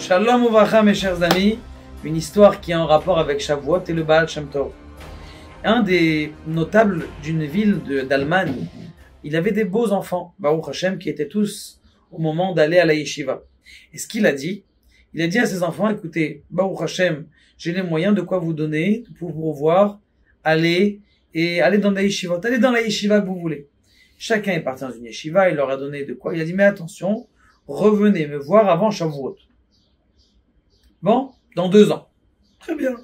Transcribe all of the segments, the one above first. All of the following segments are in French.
Shalom Uvracha, mes chers amis, une histoire qui est en rapport avec Shavuot et le Baal Shem Tov. Un des notables d'une ville d'Allemagne, il avait des beaux enfants, Baruch Hashem, qui étaient tous au moment d'aller à la yeshiva. Et ce qu'il a dit à ses enfants, écoutez, Baruch Hashem, j'ai les moyens de quoi vous donner pour pouvoir aller dans la yeshiva, allez dans la yeshiva que vous voulez. Chacun est parti dans une yeshiva, il leur a donné de quoi. Il a dit, mais attention, revenez me voir avant Shavuot. Bon, dans 2 ans. Très bien.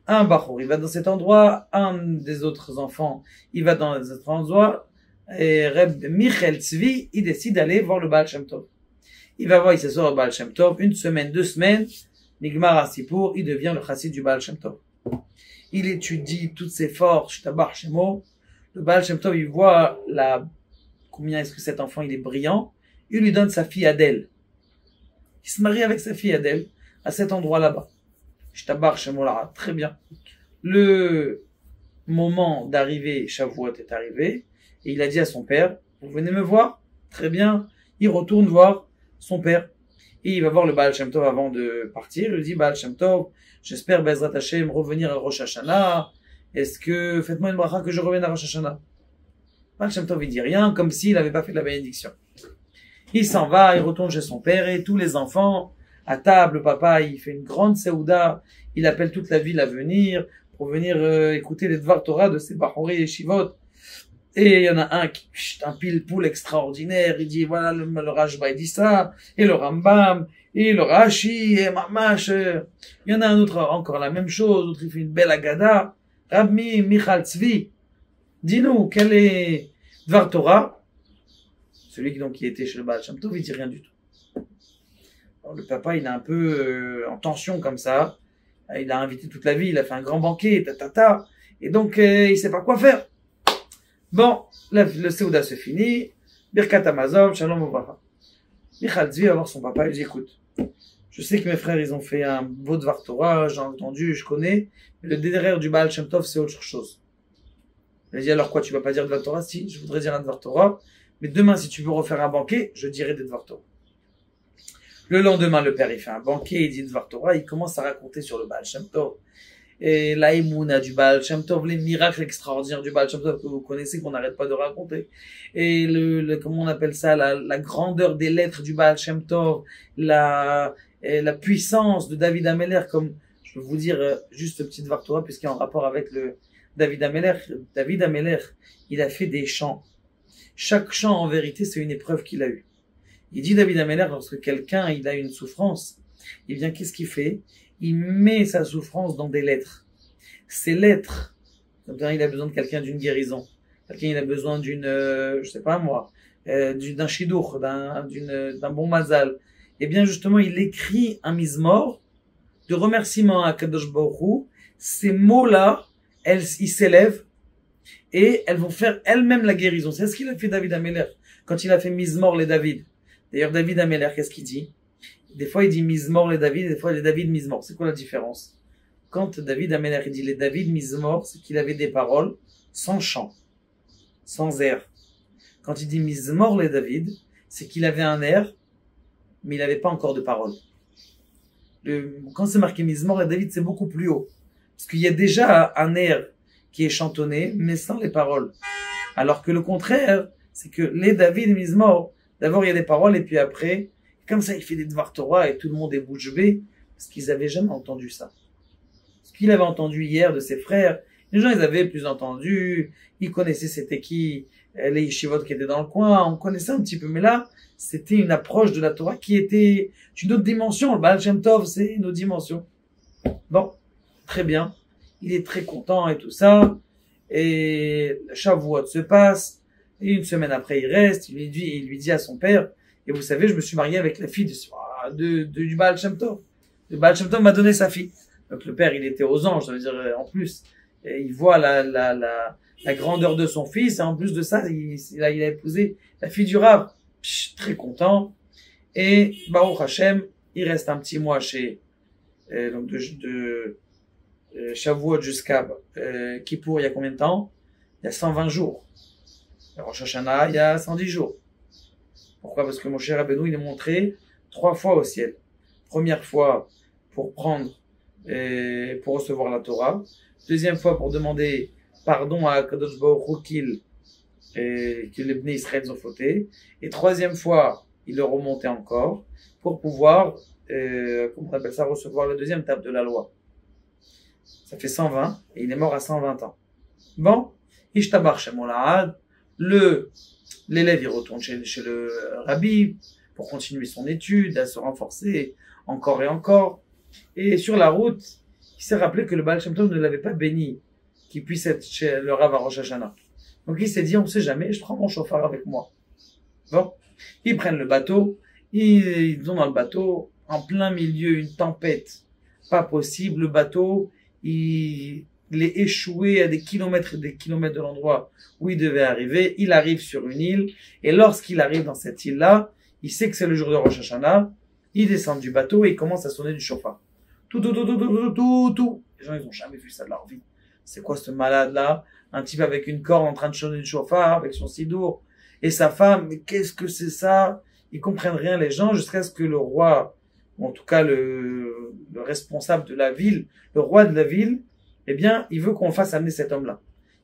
Un Bachour, il va dans cet endroit, un des autres enfants, il va dans cet endroit, et Reb Michel Tzvi, il décide d'aller voir le Baal Shem Tov. Il va voir, il s'assoit au Baal Shem Tov, 1 semaine, 2 semaines, Nigmar Asipour, il devient le chassid du Baal Shem Tov. Il étudie toutes ses forces, Shtabar Shemo. Le Baal Shem Tov, il voit combien est-ce que cet enfant, il est brillant. Il lui donne sa fille Adèle. Il se marie avec sa fille Adèle, à cet endroit là-bas. Shtabar Shemo Lara, très bien. Le moment d'arriver, Shavuot est arrivé, et il a dit à son père, vous venez me voir? Très bien. Il retourne voir son père. Et il va voir le Baal Shem Tov avant de partir. Il lui dit, Baal Shem Tov, j'espère, Bezrat Hashem, revenir à Rosh Hashanah. Est-ce que, faites-moi une bracha que je revienne à Rosh Hashanah. Baal Shem Tov, il dit rien, comme s'il n'avait pas fait de la bénédiction. Il s'en va, il retourne chez son père, et tous les enfants, à table, papa, il fait une grande seouda, il appelle toute la ville à venir, pour venir écouter les Dvar Torah de ces Bachoré et Shivot. Et il y en a un qui, un pile-poule extraordinaire, il dit, voilà, le Rashba, il dit ça, et le Rambam, et le Rashi, et Mamash. Il y en a un autre, encore la même chose, l'autre il fait une belle agada. Rabbi Michal Tzvi, dis-nous, quel est Dvar Torah? Celui qui était chez le Baal Shem Tov, il dit rien du tout. Alors, le papa, il est un peu en tension comme ça. Il a invité toute la ville, il a fait un grand banquet, et donc il sait pas quoi faire. Bon, le Seouda se finit. Birkat Amazon, Shalom Uvracha. Michal Tzvi va voir son papa, il dit, écoute, je sais que mes frères, ils ont fait un beau Dvar Torah, j'ai entendu, je connais, mais le derrière du Baal Shem Tov, c'est autre chose. Il a dit, alors quoi, tu vas pas dire Dvar Torah? Si, je voudrais dire un Dvar Torah, mais demain, si tu veux refaire un banquet, je dirai des Dvar Torah. Le lendemain, le père, il fait un banquet, il dit Dvar Torah, il commence à raconter sur le Baal Shem Tov. Et la Emouna du Baal Shem Tov, les miracles extraordinaires du Baal Shem Tov que vous connaissez, qu'on n'arrête pas de raconter. Et comment on appelle ça, la grandeur des lettres du Baal Shem Tov, la puissance de David Ameller, comme je peux vous dire juste ce petit Dvar Torah, puisqu'il est en rapport avec le David Ameller. David Ameller, il a fait des chants. Chaque chant, en vérité, c'est une épreuve qu'il a eue. Il dit David Ameller, lorsque quelqu'un, il a une souffrance, eh bien, qu'est-ce qu'il fait? Il met sa souffrance dans des lettres. Ces lettres, comme il a besoin de quelqu'un d'une guérison. Quelqu'un, il a besoin d'une, je sais pas moi, d'un shidour, d'un bon mazal. Eh bien, justement, il écrit un mizmor de remerciement à Kadosh Baruch Hu. Ces mots-là, ils s'élèvent et elles vont faire elles-mêmes la guérison. C'est ce qu'il a fait David Ameller quand il a fait mizmor les David. D'ailleurs, David Ameller, qu'est-ce qu'il dit? Des fois, il dit Mizmor les David, des fois, les David Mizmor. C'est quoi la différence? Quand David Ameller, il dit les David Mizmor, c'est qu'il avait des paroles sans chant, sans air. Quand il dit Mizmor les David, c'est qu'il avait un air, mais il n'avait pas encore de paroles. Quand c'est marqué Mizmor les David, c'est beaucoup plus haut. Parce qu'il y a déjà un air qui est chantonné, mais sans les paroles. Alors que le contraire, c'est que les David Mizmor, d'abord il y a des paroles, et puis après, comme ça, il fait des Dvar Torah et tout le monde est bouche bée, parce qu'ils avaient jamais entendu ça. Ce qu'il avait entendu hier de ses frères, les gens, ils avaient plus entendu, ils connaissaient c'était qui, les yeshivot qui étaient dans le coin, on connaissait un petit peu, mais là, c'était une approche de la Torah qui était une autre dimension. Le Baal Shem Tov, c'est une autre dimension. Bon, très bien. Il est très content et tout ça, et Shavuot se passe, et 1 semaine après, il reste, il lui dit à son père, et vous savez, je me suis marié avec la fille du Baal Shem Tov. Le Baal Shem Tov m'a donné sa fille. Donc le père, il était aux anges, ça veut dire, en plus. Et il voit la grandeur de son fils, et en plus de ça, il a épousé la fille du Rav. Très content. Et Baruch Hashem, il reste un petit mois chez, donc de Shavuot jusqu'à Kippour, il y a combien de temps? Il y a 120 jours. Rosh Hashanah, il y a 110 jours. Pourquoi? Parce que Moshe Rabbeinu, il est montré 3 fois au ciel. Première fois pour pour recevoir la Torah. Deuxième fois pour demander pardon à Kadosh Baruch Hu que les Bnei Israël ont fauté. Et troisième fois, il le remontait encore pour pouvoir, comment on appelle ça, recevoir la deuxième table de la loi. Ça fait 120 et il est mort à 120 ans. Bon, Ishtabar Shemolahad, l'élève il retourne chez le rabbi pour continuer son étude, à se renforcer encore et encore. Et sur la route, il s'est rappelé que le Baal Shem Tov ne l'avait pas béni qu'il puisse être chez le Rav à Rosh Hashanah. Donc il s'est dit, on ne sait jamais, je prends mon chauffard avec moi. Bon, ils prennent le bateau, ils vont dans le bateau, en plein milieu, une tempête, pas possible, le bateau, il est échoué à des kilomètres et des kilomètres de l'endroit où il devait arriver, il arrive sur une île, et lorsqu'il arrive dans cette île-là, il sait que c'est le jour de Rosh Hashanah, il descend du bateau et il commence à sonner du chauffard. Tout. Les gens, ils ont jamais vu ça de leur vie. C'est quoi ce malade-là? Un type avec une corde en train de sonner du chauffard, avec son sidour, et sa femme, mais qu'est-ce que c'est ça? Ils comprennent rien, les gens, jusqu'à ce que le roi, ou en tout cas le responsable de la ville, le roi de la ville, eh bien, il veut qu'on fasse amener cet homme-là.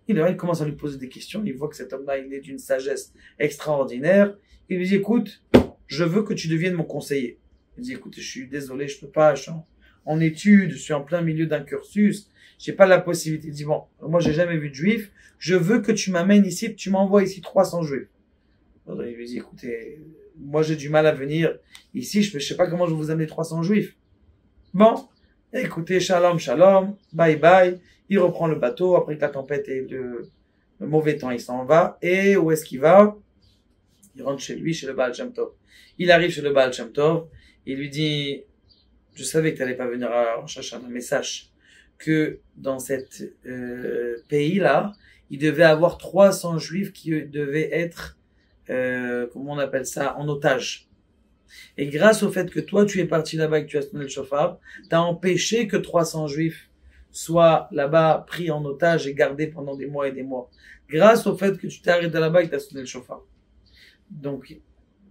Il commence à lui poser des questions, il voit que cet homme-là, il est d'une sagesse extraordinaire. Il lui dit, écoute, je veux que tu deviennes mon conseiller. Il dit, écoute, je suis désolé, je peux pas, je suis en études, je suis en plein milieu d'un cursus, j'ai pas la possibilité. Il dit, bon, moi j'ai jamais vu de juif, je veux que tu m'amènes ici, tu m'envoies ici 300 juifs. Alors, il lui dit, écoutez, moi j'ai du mal à venir ici, je sais pas comment je vais vous amener 300 juifs. Bon, écoutez, shalom, shalom, bye bye. Il reprend le bateau, après que la tempête et le mauvais temps, il s'en va. Et où est-ce qu'il va? Il rentre chez lui, chez le Baal Shem Tov. Il arrive chez le Baal Shem Tov, il lui dit, je savais que tu n'allais pas venir à Rosh Hashanah, mais sache que dans cet pays-là, il devait avoir 300 juifs qui devaient être, comment on appelle ça, en otage. Et grâce au fait que toi, tu es parti là-bas et que tu as sonné le chauffard, tu as empêché que 300 juifs soient là-bas pris en otage et gardés pendant des mois et des mois. Grâce au fait que tu t'es arrêté là-bas et que tu as sonné le chauffard. Donc,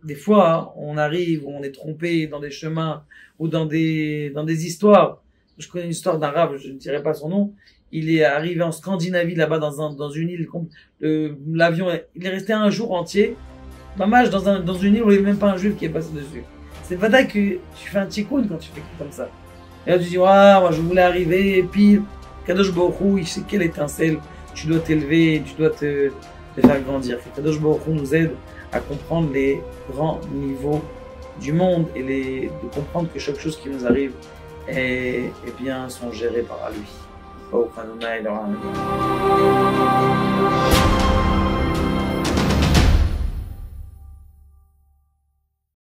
des fois, on arrive, on est trompé dans des chemins ou dans des histoires. Je connais une histoire d'un rave, je ne dirai pas son nom. Il est arrivé en Scandinavie, là-bas, dans une île. L'avion, il est resté un jour entier. Mamage, dans une île où il n'y avait même pas un juif qui est passé dessus. C'est pas que tu fais un tikkun quand tu fais comme ça. Et là, tu dis, moi, je voulais arriver, et puis, Kadosh Baruch Hu, il sait quelle étincelle, tu dois t'élever, tu dois te faire grandir. Que Kadosh Baruch Hu nous aide à comprendre les grands niveaux du monde et de comprendre que chaque chose qui nous arrive est bien sont gérées par lui.